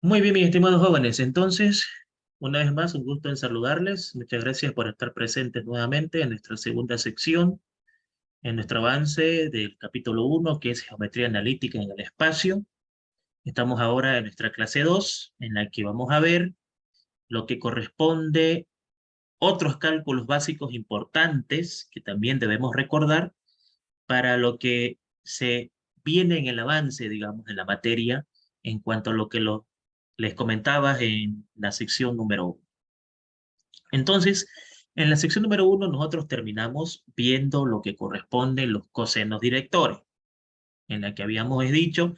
Muy bien, mis estimados jóvenes. Entonces, una vez más, un gusto en saludarles. Muchas gracias por estar presentes nuevamente en nuestra segunda sección, en nuestro avance del capítulo uno, que es Geometría Analítica en el Espacio. Estamos ahora en nuestra clase 2, en la que vamos a ver lo que corresponde otros cálculos básicos importantes que también debemos recordar para lo que se viene en el avance, digamos, en la materia en cuanto a lo que les comentaba en la sección número uno. Entonces, en la sección número uno nosotros terminamos viendo lo que corresponde los cosenos directores, en la que habíamos dicho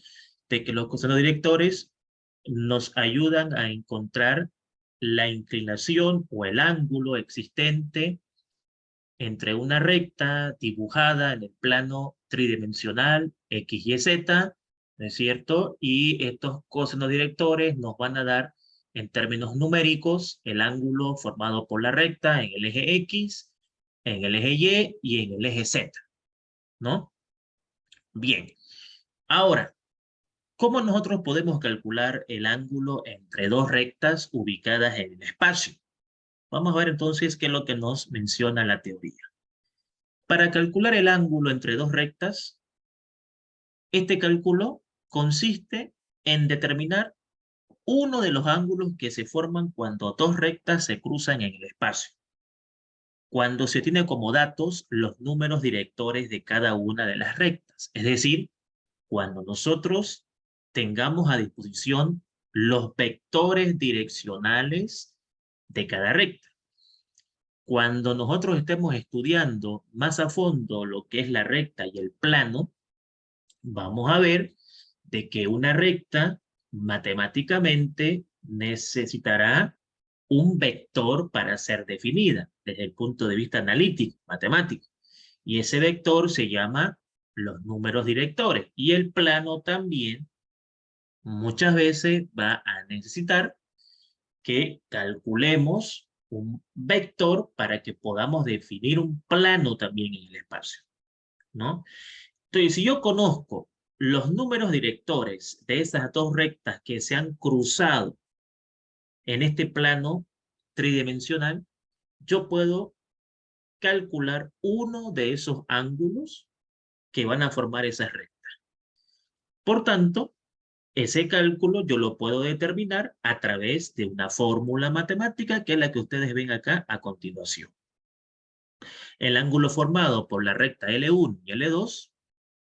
de que los cosenos directores nos ayudan a encontrar la inclinación o el ángulo existente entre una recta dibujada en el plano tridimensional X, Y, Z, ¿no es cierto? Y estos cosenos directores nos van a dar en términos numéricos el ángulo formado por la recta en el eje X, en el eje Y en el eje Z, ¿no? Bien. Ahora, ¿cómo nosotros podemos calcular el ángulo entre dos rectas ubicadas en el espacio? Vamos a ver entonces qué es lo que nos menciona la teoría. Para calcular el ángulo entre dos rectas, este cálculo consiste en determinar uno de los ángulos que se forman cuando dos rectas se cruzan en el espacio, cuando se tiene como datos los números directores de cada una de las rectas, es decir, cuando nosotros tengamos a disposición los vectores direccionales de cada recta. Cuando nosotros estemos estudiando más a fondo lo que es la recta y el plano, vamos a ver de que una recta matemáticamente necesitará un vector para ser definida desde el punto de vista analítico, matemático. Y ese vector se llama los números directores. Y el plano también muchas veces va a necesitar que calculemos un vector para que podamos definir un plano también en el espacio, ¿no? Entonces, si yo conozco los números directores de esas dos rectas que se han cruzado en este plano tridimensional, yo puedo calcular uno de esos ángulos que van a formar esas rectas. Por tanto, ese cálculo yo lo puedo determinar a través de una fórmula matemática que es la que ustedes ven acá a continuación. El ángulo formado por la recta L1 y L2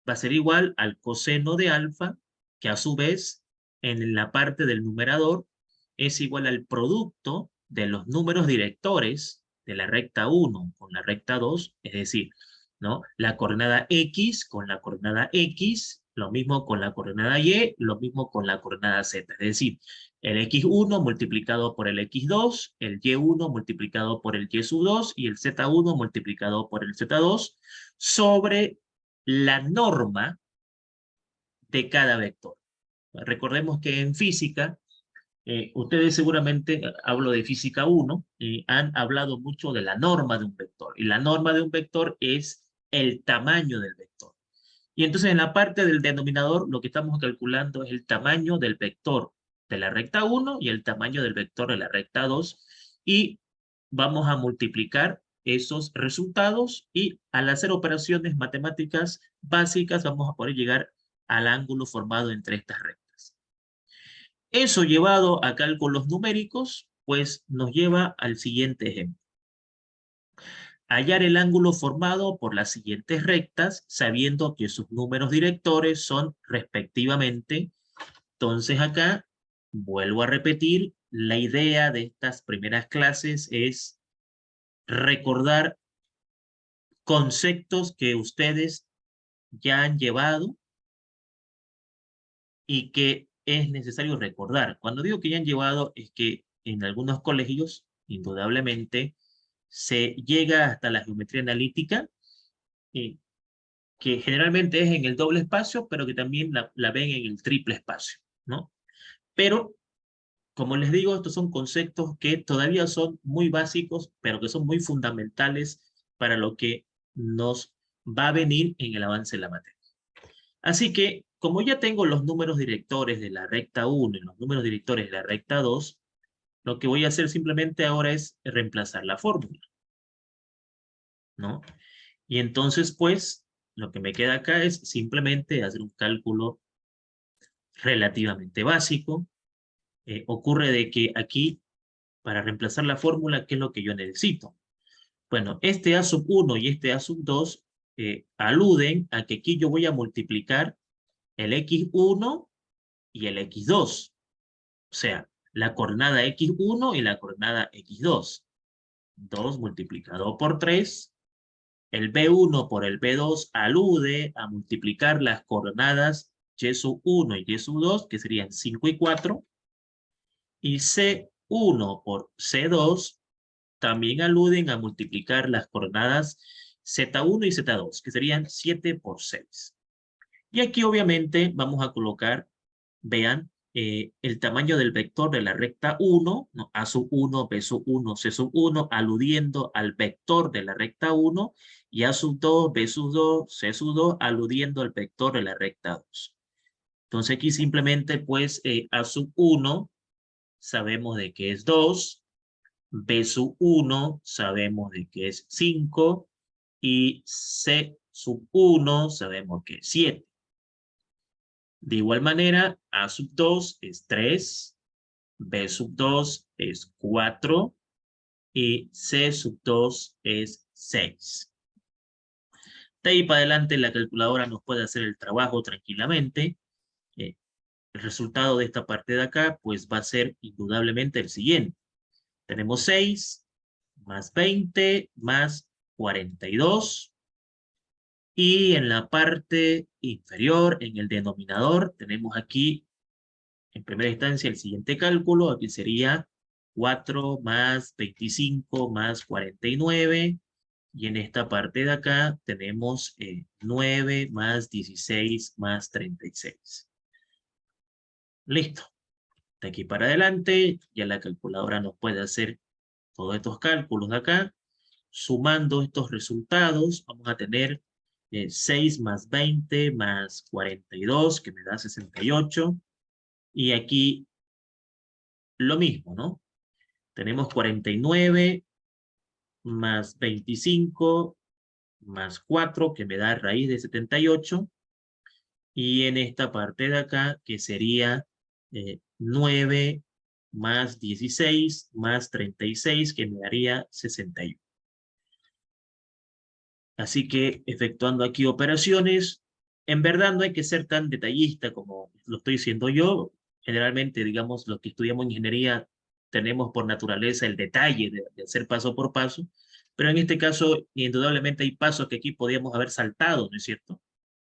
va a ser igual al coseno de alfa, que a su vez en la parte del numerador es igual al producto de los números directores de la recta 1 con la recta 2, es decir, ¿no? La coordenada X con la coordenada X, lo mismo con la coordenada Y, lo mismo con la coordenada Z, es decir, el X1 multiplicado por el X2, el Y1 multiplicado por el Y sub 2 y el Z1 multiplicado por el Z2 sobre la norma de cada vector. Recordemos que en física, ustedes seguramente, hablo de física 1, han hablado mucho de la norma de un vector. Y la norma de un vector es el tamaño del vector. Y entonces en la parte del denominador lo que estamos calculando es el tamaño del vector de la recta 1 y el tamaño del vector de la recta 2. Y vamos a multiplicar esos resultados y al hacer operaciones matemáticas básicas vamos a poder llegar al ángulo formado entre estas rectas. Eso llevado a cálculos numéricos, pues nos lleva al siguiente ejemplo. Hallar el ángulo formado por las siguientes rectas, sabiendo que sus números directores son respectivamente. Entonces acá, vuelvo a repetir, la idea de estas primeras clases es recordar conceptos que ustedes ya han llevado y que es necesario recordar. Cuando digo que ya han llevado, es que en algunos colegios, indudablemente, se llega hasta la geometría analítica, eh, que generalmente es en el doble espacio, pero que también la ven en el triple espacio, ¿no? Pero, como les digo, estos son conceptos que todavía son muy básicos, pero que son muy fundamentales para lo que nos va a venir en el avance de la materia. Así que como ya tengo los números directores de la recta 1 y los números directores de la recta 2, lo que voy a hacer simplemente ahora es reemplazar la fórmula, ¿no? Y entonces, pues, lo que me queda acá es simplemente hacer un cálculo relativamente básico. Ocurre de que aquí, para reemplazar la fórmula, ¿qué es lo que yo necesito? Bueno, este A sub 1 y este A sub 2 aluden a que aquí yo voy a multiplicar el x1 y el x2. O sea, la coordenada x1 y la coordenada x2. 2 multiplicado por 3. El B1 por el B2 alude a multiplicar las coordenadas y sub 1 y y sub 2, que serían 5 y 4. Y C1 por C2 también aluden a multiplicar las coordenadas Z1 y Z2, que serían 7 por 6. Y aquí obviamente vamos a colocar, vean, el tamaño del vector de la recta 1, ¿no? A sub 1, B sub 1, C sub 1, aludiendo al vector de la recta 1, y A sub 2, B sub 2, C sub 2, aludiendo al vector de la recta 2. Entonces aquí simplemente pues A sub 1 sabemos de que es 2, B sub 1 sabemos de que es 5 y C sub 1 sabemos que es 7. De igual manera, A sub 2 es 3, B sub 2 es 4 y C sub 2 es 6. De ahí para adelante la calculadora nos puede hacer el trabajo tranquilamente. El resultado de esta parte de acá pues va a ser indudablemente el siguiente. Tenemos 6 más 20 más 42. Y en la parte inferior, en el denominador, tenemos aquí, en primera instancia, el siguiente cálculo. Aquí sería 4 más 25 más 49. Y en esta parte de acá tenemos 9 más 16 más 36. Listo. De aquí para adelante, ya la calculadora nos puede hacer todos estos cálculos de acá. Sumando estos resultados, vamos a tener 6 más 20 más 42, que me da 68. Y aquí lo mismo, ¿no? Tenemos 49 más 25 más 4, que me da raíz de 78. Y en esta parte de acá, que sería 9 más 16 más 36, que me daría 61. Así que efectuando aquí operaciones, en verdad no hay que ser tan detallista como lo estoy diciendo yo. Generalmente, digamos, los que estudiamos ingeniería tenemos por naturaleza el detalle de hacer paso por paso, pero en este caso, indudablemente hay pasos que aquí podríamos haber saltado, ¿no es cierto?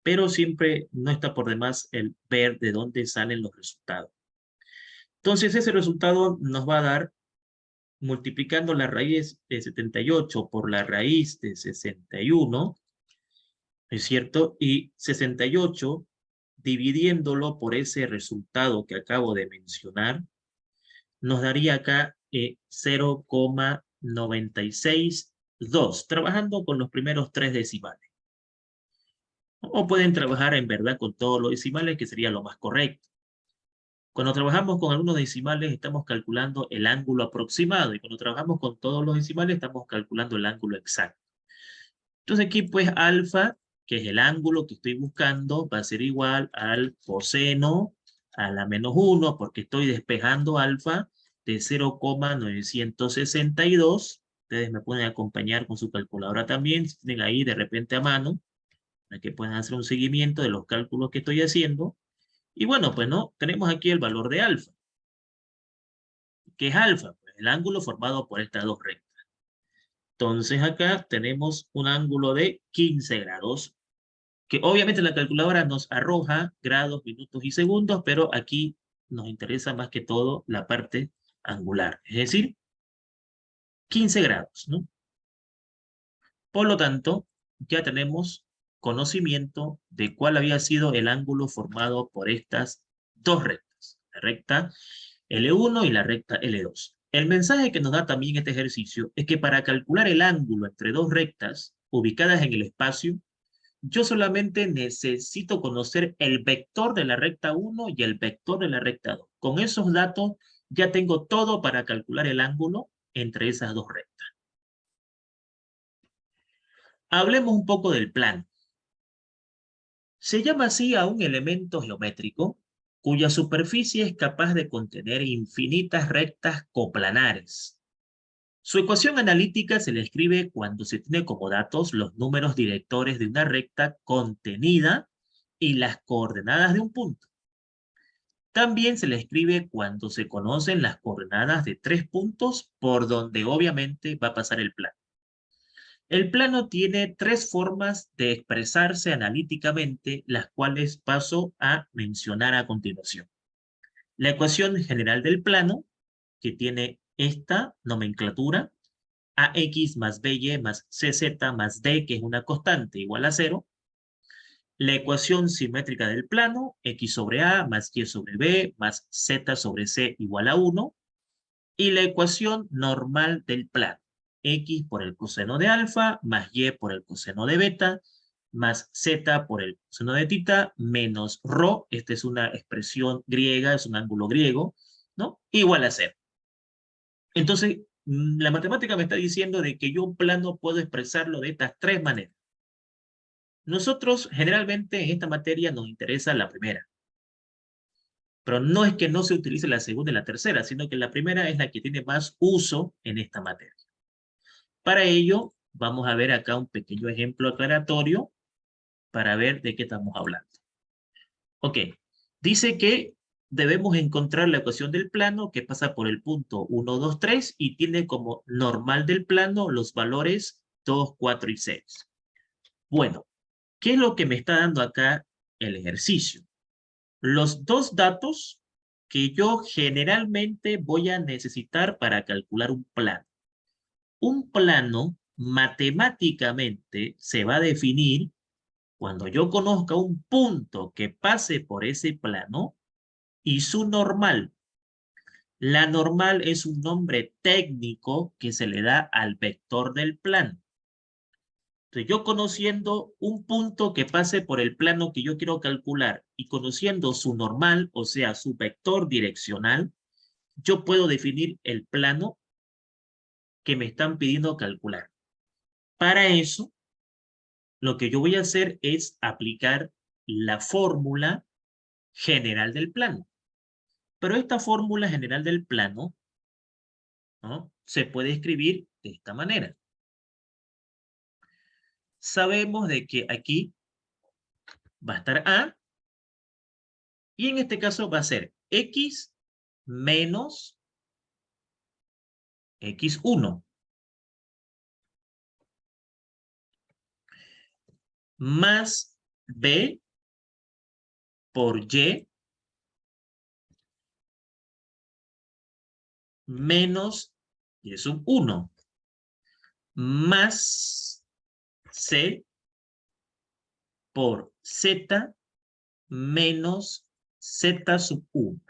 Pero siempre no está por demás el ver de dónde salen los resultados. Entonces, ese resultado nos va a dar, multiplicando la raíz de 78 por la raíz de 61, ¿es cierto? Y 68, dividiéndolo por ese resultado que acabo de mencionar, nos daría acá 0,962, trabajando con los primeros 3 decimales. O pueden trabajar en verdad con todos los decimales, que sería lo más correcto. Cuando trabajamos con algunos decimales, estamos calculando el ángulo aproximado, y cuando trabajamos con todos los decimales, estamos calculando el ángulo exacto. Entonces aquí pues alfa, que es el ángulo que estoy buscando, va a ser igual al coseno a la menos 1, porque estoy despejando alfa de 0,962. Ustedes me pueden acompañar con su calculadora también, si tienen ahí de repente a mano, para que puedan hacer un seguimiento de los cálculos que estoy haciendo. Y bueno, pues no, tenemos aquí el valor de alfa. ¿Qué es alfa? Pues el ángulo formado por estas dos rectas. Entonces acá tenemos un ángulo de 15 grados, que obviamente la calculadora nos arroja grados, minutos y segundos, pero aquí nos interesa más que todo la parte angular, es decir, 15 grados, ¿no? Por lo tanto, ya tenemos conocimiento de cuál había sido el ángulo formado por estas dos rectas, la recta L1 y la recta L2. El mensaje que nos da también este ejercicio es que para calcular el ángulo entre dos rectas ubicadas en el espacio, yo solamente necesito conocer el vector de la recta 1 y el vector de la recta 2. Con esos datos ya tengo todo para calcular el ángulo entre esas dos rectas. Hablemos un poco del plano. Se llama así a un elemento geométrico cuya superficie es capaz de contener infinitas rectas coplanares. Su ecuación analítica se le escribe cuando se tiene como datos los números directores de una recta contenida y las coordenadas de un punto. También se le escribe cuando se conocen las coordenadas de 3 puntos por donde obviamente va a pasar el plano. El plano tiene 3 formas de expresarse analíticamente, las cuales paso a mencionar a continuación. La ecuación general del plano, que tiene esta nomenclatura, ax más by más cz más d, que es una constante, igual a 0. La ecuación simétrica del plano, x sobre a más y sobre b más z sobre c igual a 1. Y la ecuación normal del plano, x por el coseno de alfa más y por el coseno de beta más z por el coseno de tita menos rho, esta es una expresión griega, es un ángulo griego, ¿no? Igual a 0. Entonces, la matemática me está diciendo de que yo un plano puedo expresarlo de estas 3 maneras. Nosotros generalmente en esta materia nos interesa la primera, pero no es que no se utilice la segunda y la tercera, sino que la primera es la que tiene más uso en esta materia. Para ello, vamos a ver acá un pequeño ejemplo aclaratorio para ver de qué estamos hablando. Ok, dice que debemos encontrar la ecuación del plano que pasa por el punto 1, 2, 3 y tiene como normal del plano los valores 2, 4 y 6. Bueno, ¿qué es lo que me está dando acá el ejercicio? Los dos datos que yo generalmente voy a necesitar para calcular un plano. Un plano matemáticamente se va a definir cuando yo conozca un punto que pase por ese plano y su normal. La normal es un nombre técnico que se le da al vector del plano. Entonces, yo conociendo un punto que pase por el plano que yo quiero calcular y conociendo su normal, o sea, su vector direccional, yo puedo definir el plano que me están pidiendo calcular. Para eso, lo que yo voy a hacer es aplicar la fórmula general del plano. Pero esta fórmula general del plano, ¿no?, se puede escribir de esta manera. Sabemos de que aquí va a estar A, y en este caso va a ser X menos X1 más B por Y menos Y sub 1 más C por Z menos Z sub 1.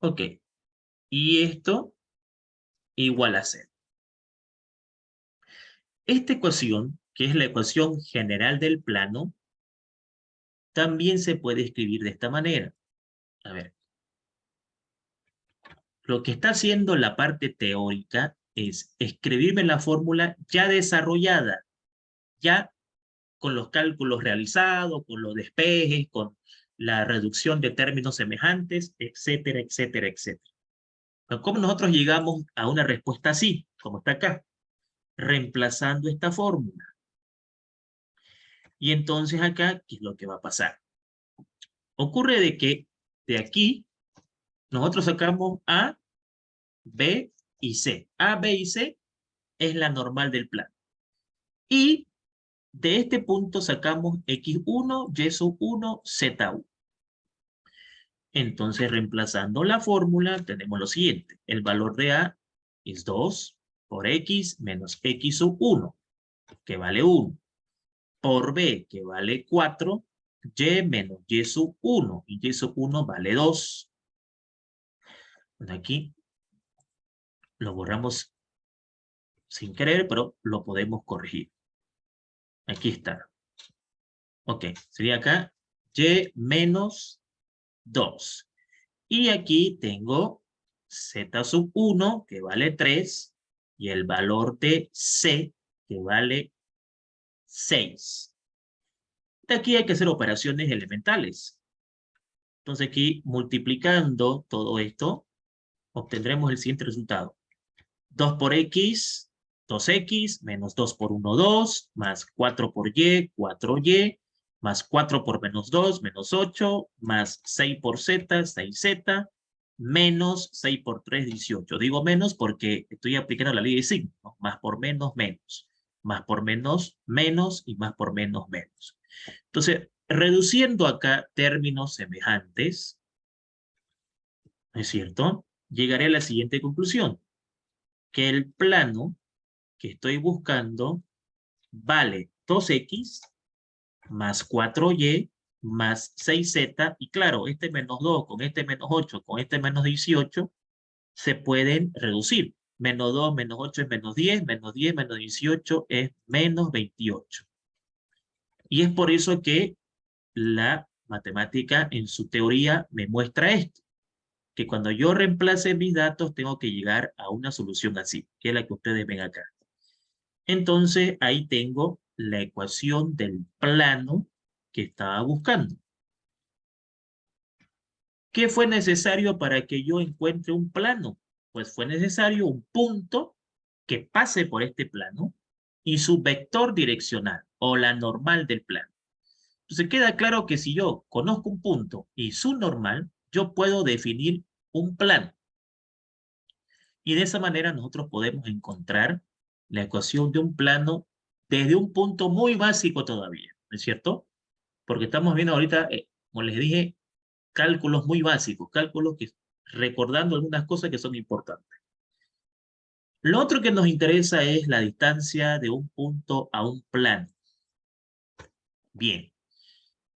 Ok. Y esto igual a 0. Esta ecuación, que es la ecuación general del plano, también se puede escribir de esta manera. A ver. Lo que está haciendo la parte teórica es escribirme la fórmula ya desarrollada, ya con los cálculos realizados, con los despejes, con la reducción de términos semejantes, etcétera, etcétera, etcétera. Pero ¿cómo nosotros llegamos a una respuesta así, como está acá? Reemplazando esta fórmula. Y entonces acá, ¿qué es lo que va a pasar? Ocurre de que de aquí nosotros sacamos A, B y C. A, B y C es la normal del plano. Y de este punto sacamos X1, Y sub 1, Z1. Entonces, reemplazando la fórmula, tenemos lo siguiente. El valor de A es 2 por X menos X sub 1, que vale 1. Por B, que vale 4. Y menos Y sub 1. Y Y sub 1 vale 2. Bueno, aquí lo borramos sin querer, pero lo podemos corregir. Aquí está. Ok, sería acá y menos 2. Y aquí tengo z sub 1, que vale 3, y el valor de c, que vale 6. De aquí hay que hacer operaciones elementales. Entonces aquí, multiplicando todo esto, obtendremos el siguiente resultado. 2 por x, 2x, menos 2 por 1, 2, más 4 por y, 4y, más 4 por menos 2, menos 8, más 6 por z, 6z, menos 6 por 3, 18. Digo menos porque estoy aplicando la ley de signos, ¿no? Más por menos, menos. Más por menos, menos, y más por menos, menos. Entonces, reduciendo acá términos semejantes, ¿no es cierto? Llegaré a la siguiente conclusión, que el plano que estoy buscando vale 2x más 4y más 6z, y claro, este menos 2 con este menos 8 con este menos 18 se pueden reducir. Menos 2 menos 8 es menos 10, menos 10 menos 18 es menos 28. Y es por eso que la matemática en su teoría me muestra esto, que cuando yo reemplace mis datos tengo que llegar a una solución así, que es la que ustedes ven acá. Entonces ahí tengo la ecuación del plano que estaba buscando. ¿Qué fue necesario para que yo encuentre un plano? Pues fue necesario un punto que pase por este plano y su vector direccional o la normal del plano. Entonces queda claro que si yo conozco un punto y su normal, yo puedo definir un plano. Y de esa manera nosotros podemos encontrar la ecuación de un plano desde un punto muy básico todavía, ¿no es cierto? Porque estamos viendo ahorita, como les dije, cálculos muy básicos, cálculos que recordando algunas cosas que son importantes. Lo otro que nos interesa es la distancia de un punto a un plano. Bien,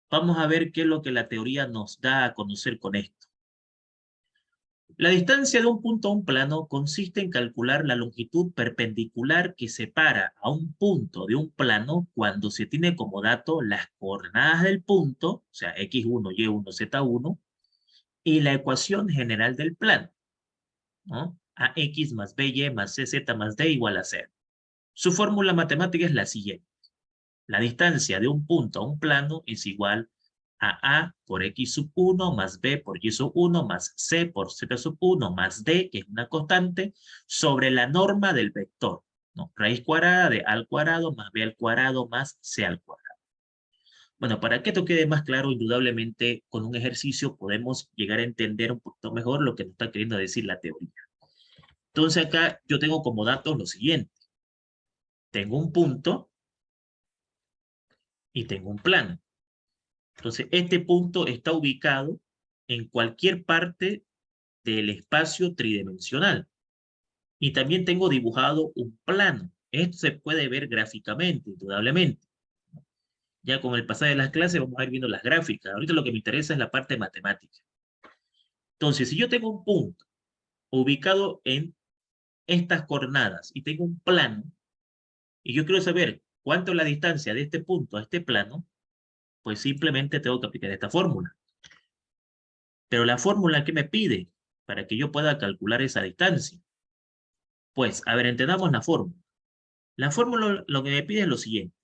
vamos a ver qué es lo que la teoría nos da a conocer con esto. La distancia de un punto a un plano consiste en calcular la longitud perpendicular que separa a un punto de un plano cuando se tiene como dato las coordenadas del punto, o sea, x1, y1, z1, y la ecuación general del plano, ¿no? Ax más by más cz más d igual a 0. Su fórmula matemática es la siguiente. La distancia de un punto a un plano es igual a por x sub 1 más b por y sub 1 más c por z sub 1 más d, que es una constante, sobre la norma del vector, ¿no? Raíz cuadrada de a al cuadrado más b al cuadrado más c al cuadrado. Bueno, para que esto quede más claro, indudablemente con un ejercicio podemos llegar a entender un poquito mejor lo que nos está queriendo decir la teoría. Entonces acá yo tengo como datos lo siguiente. Tengo un punto y tengo un plano. Entonces, este punto está ubicado en cualquier parte del espacio tridimensional. Y también tengo dibujado un plano. Esto se puede ver gráficamente, indudablemente. Ya con el pasar de las clases vamos a ir viendo las gráficas. Ahorita lo que me interesa es la parte matemática. Entonces, si yo tengo un punto ubicado en estas coordenadas y tengo un plano, y yo quiero saber cuánto es la distancia de este punto a este plano, pues simplemente tengo que aplicar esta fórmula. Pero la fórmula que me pide para que yo pueda calcular esa distancia. Pues, a ver, entendamos la fórmula. La fórmula lo que me pide es lo siguiente.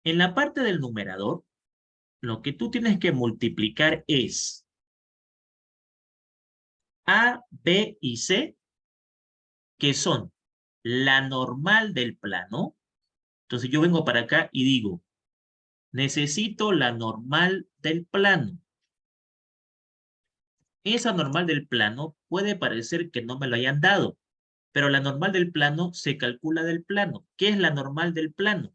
En la parte del numerador, lo que tú tienes que multiplicar es A, B y C, que son la normal del plano. Entonces yo vengo para acá y digo, necesito la normal del plano. Esa normal del plano puede parecer que no me lo hayan dado, pero la normal del plano se calcula del plano. ¿Qué es la normal del plano?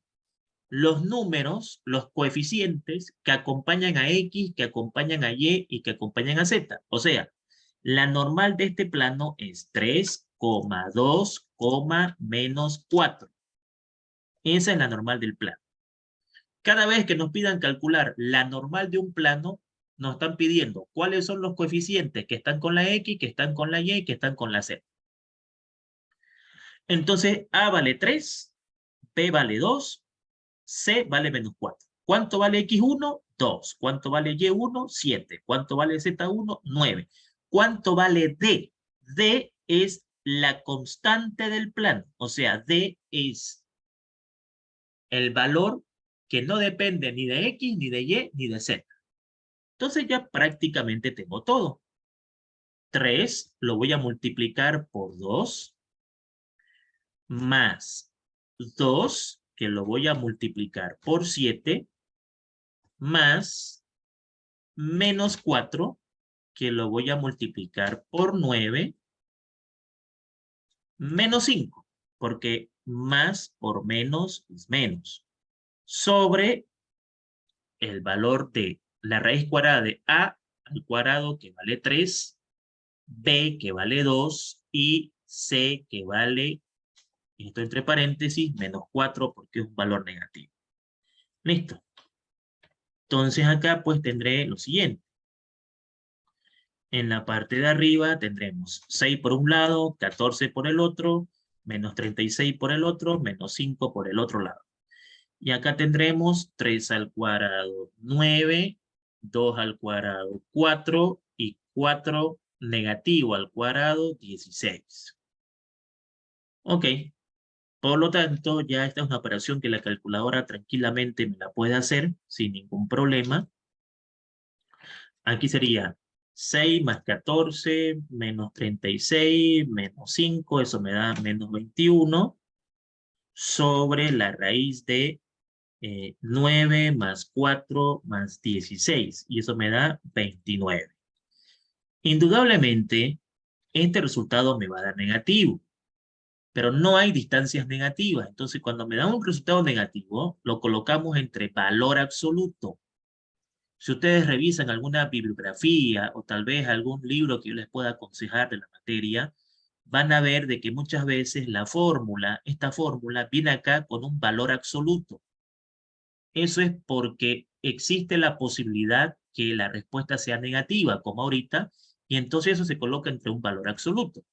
Los números, los coeficientes que acompañan a X, que acompañan a Y y que acompañan a Z. O sea, la normal de este plano es 3,2, menos 4. Esa es la normal del plano. Cada vez que nos pidan calcular la normal de un plano, nos están pidiendo cuáles son los coeficientes que están con la X, que están con la Y, que están con la Z. Entonces, A vale 3, B vale 2, C vale menos 4. ¿Cuánto vale X1? 2. ¿Cuánto vale Y1? 7. ¿Cuánto vale Z1? 9. ¿Cuánto vale D? D es la constante del plano. O sea, D es el valor que no depende ni de X, ni de Y, ni de Z. Entonces ya prácticamente tengo todo. 3 lo voy a multiplicar por 2, más 2, que lo voy a multiplicar por 7, más menos 4, que lo voy a multiplicar por 9, menos 5, porque más por menos es menos, sobre el valor de la raíz cuadrada de a al cuadrado, que vale 3, b, que vale 2, y c, que vale, esto entre paréntesis, menos 4, porque es un valor negativo. Listo. Entonces acá pues tendré lo siguiente. En la parte de arriba tendremos 6 por un lado, 14 por el otro, menos 36 por el otro, menos 5 por el otro lado. Y acá tendremos 3 al cuadrado 9, 2 al cuadrado 4 y 4 negativo al cuadrado 16. Ok, por lo tanto ya esta es una operación que la calculadora tranquilamente me la puede hacer sin ningún problema. Aquí sería 6 más 14, menos 36, menos 5, eso me da menos 21, sobre la raíz de 9 más 4 más 16, y eso me da 29. Indudablemente, este resultado me va a dar negativo, pero no hay distancias negativas. Entonces, cuando me da un resultado negativo, lo colocamos entre valor absoluto. Si ustedes revisan alguna bibliografía o tal vez algún libro que yo les pueda aconsejar de la materia, van a ver de que muchas veces esta fórmula viene acá con un valor absoluto. Eso es porque existe la posibilidad que la respuesta sea negativa, como ahorita, y entonces eso se coloca entre un valor absoluto.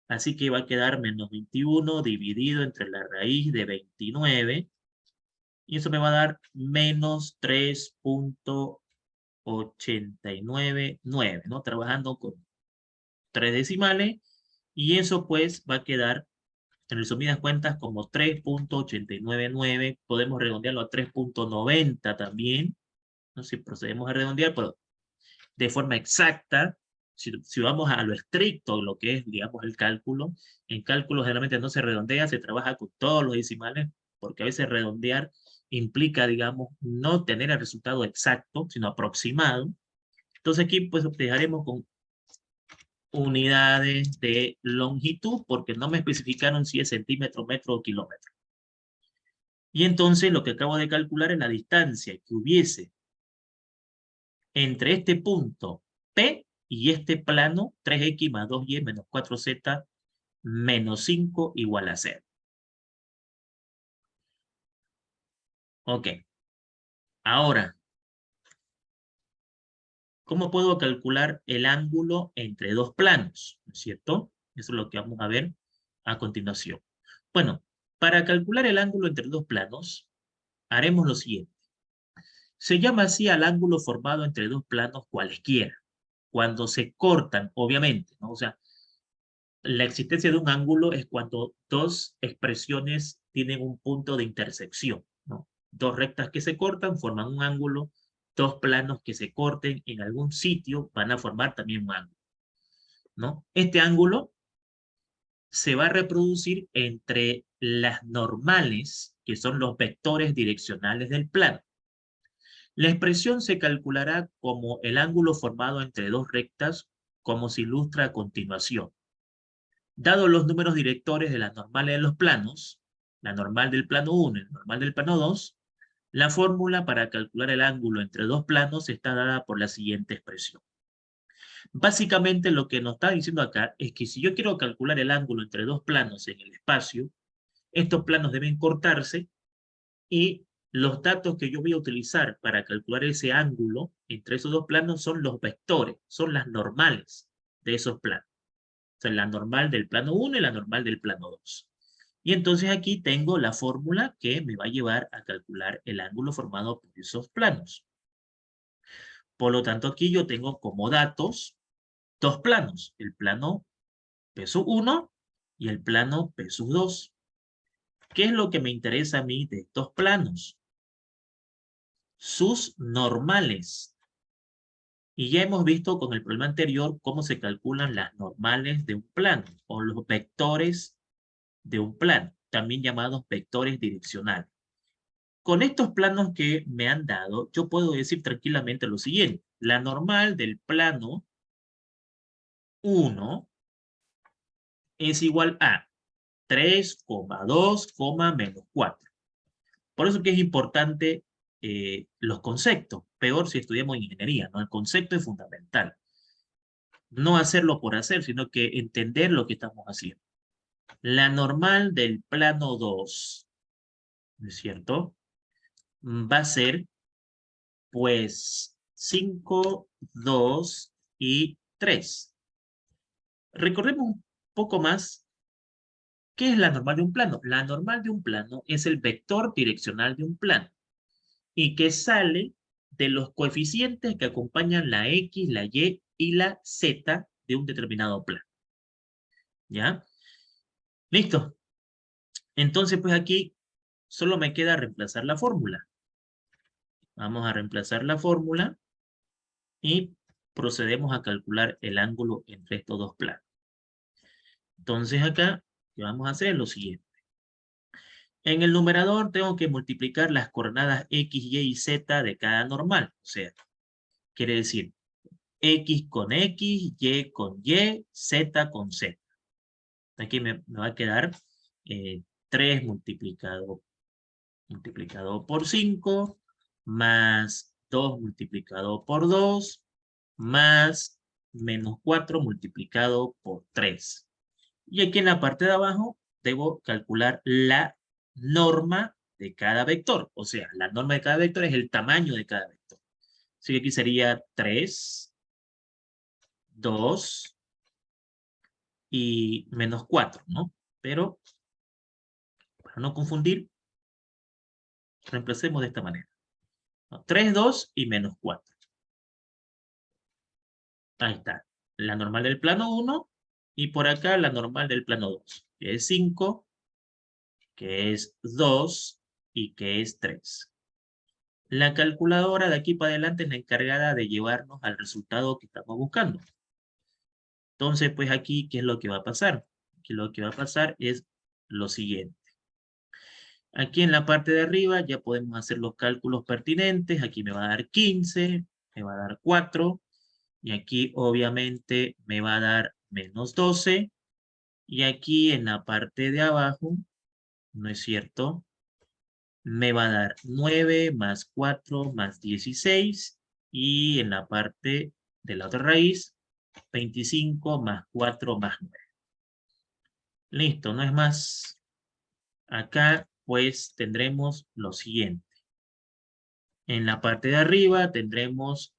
Así que va a quedar menos 21 dividido entre la raíz de 29, y eso me va a dar menos 3.899, ¿no? Trabajando con 3 decimales, y eso pues va a quedar, en resumidas cuentas, como 3.899, podemos redondearlo a 3.90 también, no sé si procedemos a redondear, pero de forma exacta, si vamos a lo estricto, lo que es, digamos, el cálculo, en cálculo generalmente no se redondea, se trabaja con todos los decimales, porque a veces redondear implica, digamos, no tener el resultado exacto, sino aproximado. Entonces aquí pues dejaremos con unidades de longitud, porque no me especificaron si es centímetro, metro o kilómetro. Y entonces lo que acabo de calcular es la distancia que hubiese entre este punto P y este plano 3x más 2y menos 4z menos 5 igual a 0. Ok. Ahora, ¿cómo puedo calcular el ángulo entre dos planos? ¿No es cierto? Eso es lo que vamos a ver a continuación. Bueno, para calcular el ángulo entre dos planos, haremos lo siguiente. Se llama así al ángulo formado entre dos planos cualesquiera, cuando se cortan, obviamente, ¿no? O sea, la existencia de un ángulo es cuando dos expresiones tienen un punto de intersección, ¿no? Dos rectas que se cortan forman un ángulo, dos planos que se corten en algún sitio van a formar también un ángulo, ¿no? Este ángulo se va a reproducir entre las normales, que son los vectores direccionales del plano. La expresión se calculará como el ángulo formado entre dos rectas, como se ilustra a continuación. Dados los números directores de las normales de los planos, la normal del plano 1 y la normal del plano 2, la fórmula para calcular el ángulo entre dos planos está dada por la siguiente expresión. Básicamente lo que nos está diciendo acá es que si yo quiero calcular el ángulo entre dos planos en el espacio, estos planos deben cortarse y los datos que yo voy a utilizar para calcular ese ángulo entre esos dos planos son los vectores, son las normales de esos planos. O sea, la normal del plano 1 y la normal del plano 2. Y entonces aquí tengo la fórmula que me va a llevar a calcular el ángulo formado por esos planos. Por lo tanto, aquí yo tengo como datos dos planos, el plano peso 1 y el plano peso 2. ¿Qué es lo que me interesa a mí de estos planos? Sus normales. Y ya hemos visto con el problema anterior cómo se calculan las normales de un plano o los vectores de un plano, también llamados vectores direccionales. Con estos planos que me han dado, yo puedo decir tranquilamente lo siguiente. La normal del plano 1 es igual a 3,2, menos 4. Por eso que es importante los conceptos. Peor si estudiamos ingeniería, ¿no? El concepto es fundamental. No hacerlo por hacer, sino que entender lo que estamos haciendo. La normal del plano 2, ¿no es cierto? Va a ser, pues, 5, 2 y 3. Recordemos un poco más qué es la normal de un plano. La normal de un plano es el vector direccional de un plano y que sale de los coeficientes que acompañan la X, la Y y la Z de un determinado plano. ¿Ya? ¿Listo? Entonces, pues aquí solo me queda reemplazar la fórmula. Vamos a reemplazar la fórmula y procedemos a calcular el ángulo entre estos dos planos. Entonces acá, ¿qué vamos a hacer? Lo siguiente. En el numerador tengo que multiplicar las coordenadas X, Y y Z de cada normal. O sea, quiere decir X con X, Y con Y, Z con Z. Aquí me va a quedar 3 multiplicado por 5, más 2 multiplicado por 2, más menos 4 multiplicado por 3. Y aquí en la parte de abajo debo calcular la norma de cada vector. O sea, la norma de cada vector es el tamaño de cada vector. Así que aquí sería 3, 2 y menos 4, ¿no? Pero para no confundir, reemplacemos de esta manera, ¿no? 3, 2 y menos 4. Ahí está. La normal del plano 1 y por acá la normal del plano 2, que es 5, que es 2 y que es 3. La calculadora de aquí para adelante es la encargada de llevarnos al resultado que estamos buscando. Entonces, pues aquí, ¿qué es lo que va a pasar? Aquí lo que va a pasar es lo siguiente. Aquí en la parte de arriba ya podemos hacer los cálculos pertinentes. Aquí me va a dar 15, me va a dar 4. Y aquí obviamente me va a dar menos 12. Y aquí en la parte de abajo, ¿no es cierto? Me va a dar 9 más 4 más 16. Y en la parte de la otra raíz, 25 más 4 más 9. Listo, no es más. Acá pues tendremos lo siguiente. En la parte de arriba tendremos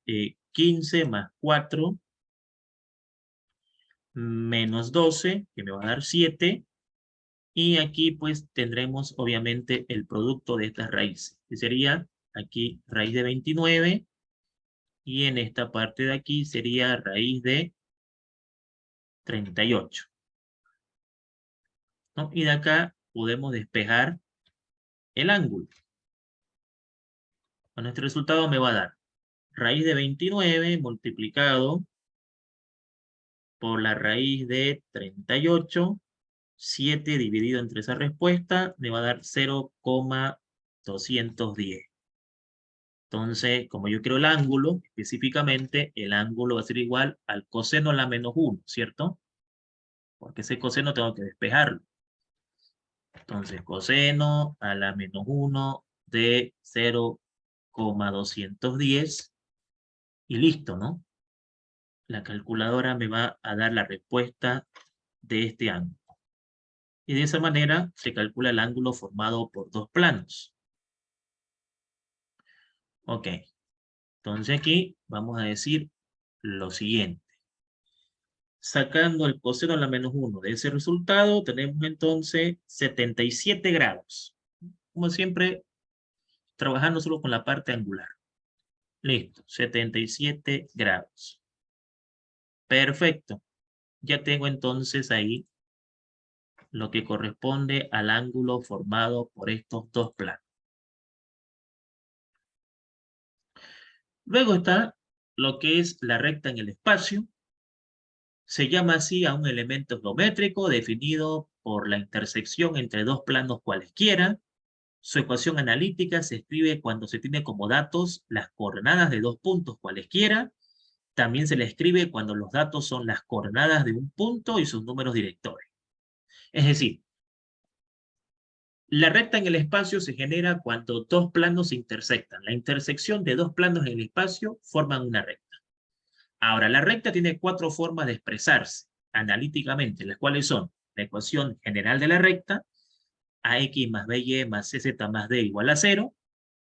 15 más 4 menos 12, que me va a dar 7. Y aquí pues tendremos obviamente el producto de estas raíces, que sería aquí raíz de 29. Y en esta parte de aquí sería raíz de 38. ¿No? Y de acá podemos despejar el ángulo. Bueno, este resultado me va a dar raíz de 29 multiplicado por la raíz de 38, 7 dividido entre esa respuesta, me va a dar 0,210. Entonces, como yo quiero el ángulo, específicamente, el ángulo va a ser igual al coseno a la menos 1, ¿cierto? Porque ese coseno tengo que despejarlo. Entonces, coseno a la menos 1 de 0,210 y listo, ¿no? La calculadora me va a dar la respuesta de este ángulo. Y de esa manera se calcula el ángulo formado por dos planos. Ok, entonces aquí vamos a decir lo siguiente. Sacando el coseno a la menos 1 de ese resultado, tenemos entonces 77 grados. Como siempre, trabajando solo con la parte angular. Listo, 77 grados. Perfecto. Ya tengo entonces ahí lo que corresponde al ángulo formado por estos dos planos. Luego está lo que es la recta en el espacio. Se llama así a un elemento geométrico definido por la intersección entre dos planos cualesquiera. Su ecuación analítica se escribe cuando se tiene como datos las coordenadas de dos puntos cualesquiera. También se le escribe cuando los datos son las coordenadas de un punto y sus números directores. Es decir, la recta en el espacio se genera cuando dos planos se intersectan. La intersección de dos planos en el espacio forman una recta. Ahora, la recta tiene cuatro formas de expresarse analíticamente, las cuales son la ecuación general de la recta, ax más by más cz más d igual a 0,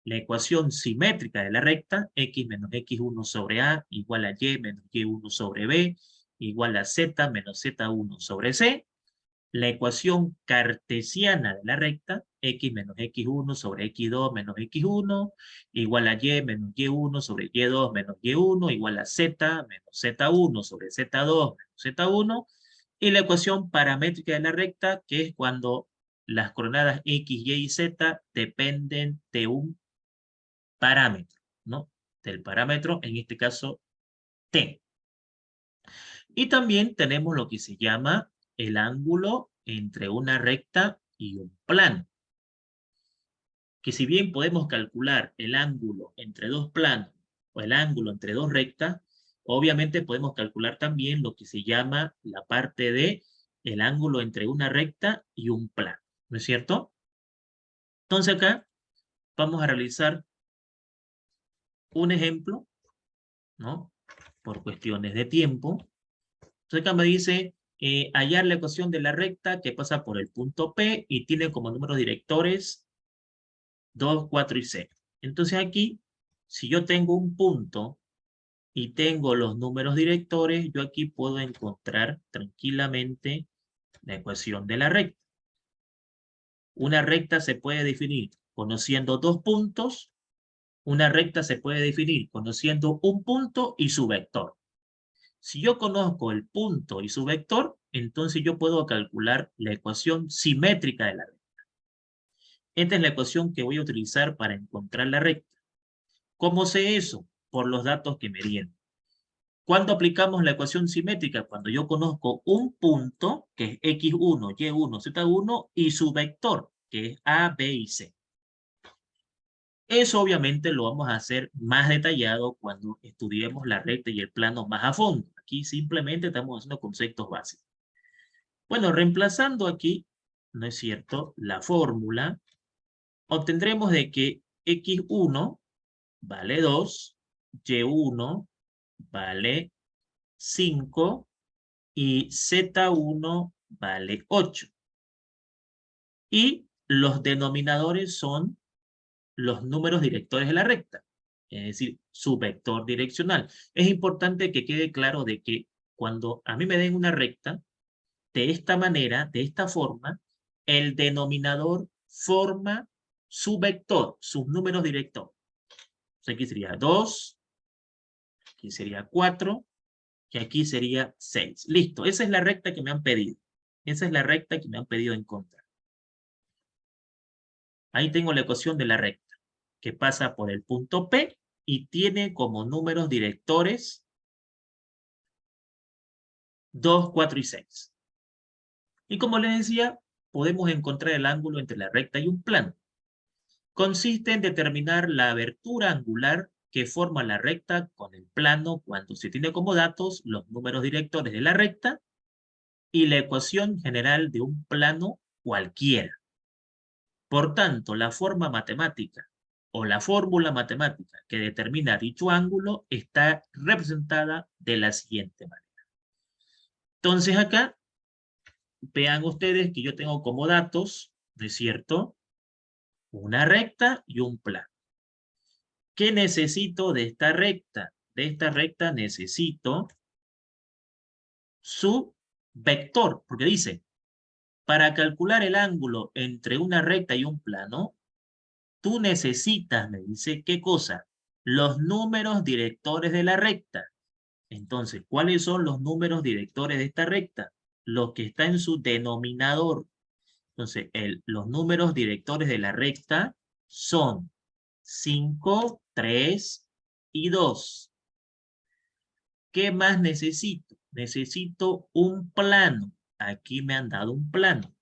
la ecuación simétrica de la recta, x menos x1 sobre a igual a y menos y1 sobre b igual a z menos z1 sobre c, la ecuación cartesiana de la recta, x menos x1 sobre x2 menos x1, igual a y menos y1 sobre y2 menos y1, igual a z menos z1 sobre z2 menos z1, y la ecuación paramétrica de la recta, que es cuando las coordenadas x, y y z dependen de un parámetro, ¿no? Del parámetro, en este caso, t. Y también tenemos lo que se llama el ángulo entre una recta y un plano. Que si bien podemos calcular el ángulo entre dos planos o el ángulo entre dos rectas, obviamente podemos calcular también lo que se llama la parte de el ángulo entre una recta y un plano, ¿no es cierto? Entonces acá vamos a realizar un ejemplo, ¿no? Por cuestiones de tiempo. Entonces acá me dice hallar la ecuación de la recta que pasa por el punto P y tiene como números directores 2, 4 y 6. Entonces aquí, si yo tengo un punto y tengo los números directores, yo aquí puedo encontrar tranquilamente la ecuación de la recta. Una recta se puede definir conociendo dos puntos. Una recta se puede definir conociendo un punto y su vector. Si yo conozco el punto y su vector, entonces yo puedo calcular la ecuación simétrica de la recta. Esta es la ecuación que voy a utilizar para encontrar la recta. ¿Cómo sé eso? Por los datos que me dieron. ¿Cuándo aplicamos la ecuación simétrica? Cuando yo conozco un punto, que es x1, y1, z1, y su vector, que es a, b y c. Eso obviamente lo vamos a hacer más detallado cuando estudiemos la recta y el plano más a fondo. Aquí simplemente estamos haciendo conceptos básicos. Bueno, reemplazando aquí, ¿no es cierto?, la fórmula, obtendremos de que x1 vale 2, y1 vale 5 y z1 vale 8. Y los denominadores son los números directores de la recta, es decir, su vector direccional. Es importante que quede claro de que cuando a mí me den una recta, de esta manera, de esta forma, el denominador forma su vector, sus números directores. Entonces aquí sería 2, aquí sería 4, y aquí sería 6. Listo, esa es la recta que me han pedido. Esa es la recta que me han pedido encontrar. Ahí tengo la ecuación de la recta, que pasa por el punto P y tiene como números directores 2, 4 y 6. Y como les decía, podemos encontrar el ángulo entre la recta y un plano. Consiste en determinar la abertura angular que forma la recta con el plano cuando se tiene como datos los números directores de la recta y la ecuación general de un plano cualquiera. Por tanto, la forma matemática o la fórmula matemática que determina dicho ángulo está representada de la siguiente manera. Entonces acá, vean ustedes que yo tengo como datos, ¿no es cierto?, una recta y un plano. ¿Qué necesito de esta recta? De esta recta necesito su vector, porque dice, para calcular el ángulo entre una recta y un plano, tú necesitas, me dice, ¿qué cosa? Los números directores de la recta. Entonces, ¿cuáles son los números directores de esta recta? Los que están en su denominador. Entonces, los números directores de la recta son 5, 3 y 2. ¿Qué más necesito? Necesito un plano. Aquí me han dado un plano.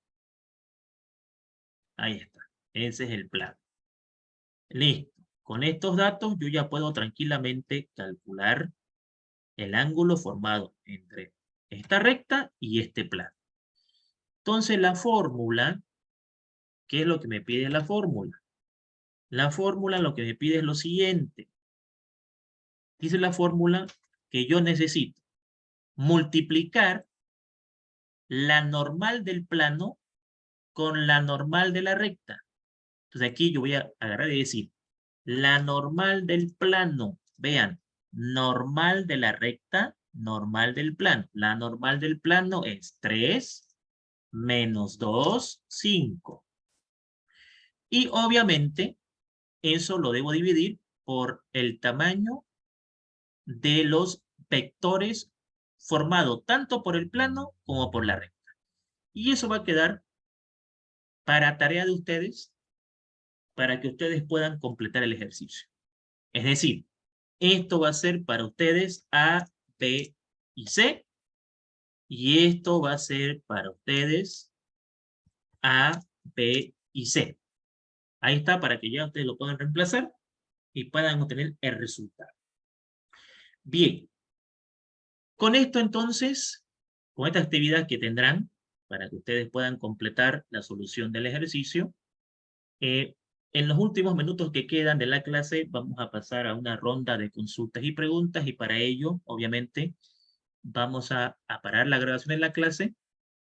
Ahí está. Ese es el plano. Listo. Con estos datos yo ya puedo tranquilamente calcular el ángulo formado entre esta recta y este plano. Entonces la fórmula, ¿qué es lo que me pide la fórmula? La fórmula lo que me pide es lo siguiente. Dice la fórmula que yo necesito multiplicar la normal del plano con la normal de la recta. Entonces aquí yo voy a agarrar y decir, la normal del plano, vean, normal de la recta, normal del plano. La normal del plano es 3 menos 2, 5. Y obviamente eso lo debo dividir por el tamaño de los vectores formado tanto por el plano como por la recta. Y eso va a quedar para tarea de ustedes, para que ustedes puedan completar el ejercicio. Es decir, esto va a ser para ustedes A, B y C, y esto va a ser para ustedes A, B y C. Ahí está, para que ya ustedes lo puedan reemplazar y puedan obtener el resultado. Bien, con esto entonces, con esta actividad que tendrán, para que ustedes puedan completar la solución del ejercicio, en los últimos minutos que quedan de la clase vamos a pasar a una ronda de consultas y preguntas, y para ello, obviamente, vamos a parar la grabación de la clase